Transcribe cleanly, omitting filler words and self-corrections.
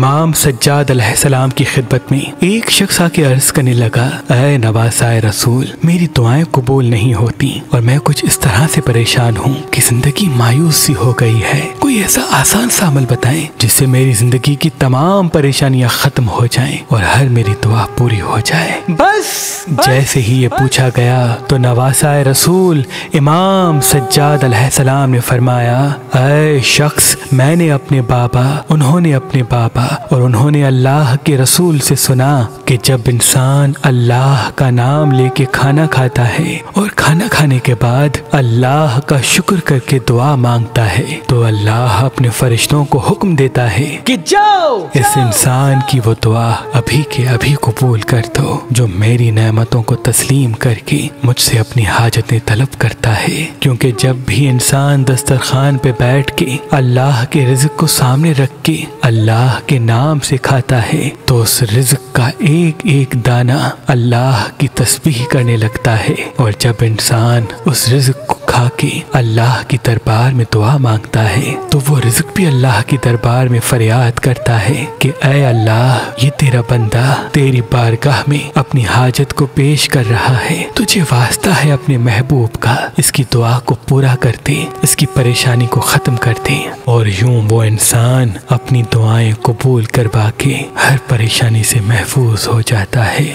इमाम सज्जाद अलैहिस्सलाम की खिदमत में एक शख्स आके अर्ज करने लगा, ऐ नवासाए रसूल, मेरी दुआएं कबूल नहीं होती और मैं कुछ इस तरह से परेशान हूँ कि जिंदगी मायूस सी हो गई है। कोई ऐसा आसान सा अमल बताएं जिससे मेरी जिंदगी की तमाम परेशानियां खत्म हो जाएं और हर मेरी दुआ पूरी हो जाए। बस जैसे ही ये पूछा गया तो नवासाए रसूल इमाम सज्जाद अलैहिस्सलाम ने फरमाया, ऐ शख्स, मैंने अपने बाबा, उन्होंने अपने बाबा और उन्होंने अल्लाह के रसूल से सुना कि जब इंसान अल्लाह का नाम लेके खाना खाता है और खाना खाने के बाद अल्लाह का शुक्र करके दुआ मांगता है तो अल्लाह अपने फरिश्तों को हुक्म देता है कि जाओ इस इंसान की वो दुआ अभी के अभी कबूल कर दो जो मेरी नेमतों को तस्लीम करके मुझसे अपनी हाजतें तलब करता है। क्योंकि जब भी इंसान दस्तरखान पे बैठ के अल्लाह के रिज़्क़ को सामने रख के अल्लाह के नाम से खाता है तो उस रिज़्क़ का एक एक दाना अल्लाह की तस्बीह करने लगता है। और जब इंसान उस रिज़्क़ को खा के अल्लाह की दरबार में दुआ मांगता है तो वो रिज़्क़ भी अल्लाह की दरबार में फरियाद करता है कि ऐ अल्लाह, ये तेरा बंदा तेरी बारगाह में अपनी हाजत को पेश कर रहा है, तुझे वास्ता है अपने महबूब का, इसकी दुआ को पूरा कर दे, इसकी परेशानी को खत्म कर दे। और यूं वो इंसान अपनी दुआएं कबूल करवा के हर परेशानी से महफूज हो जाता है।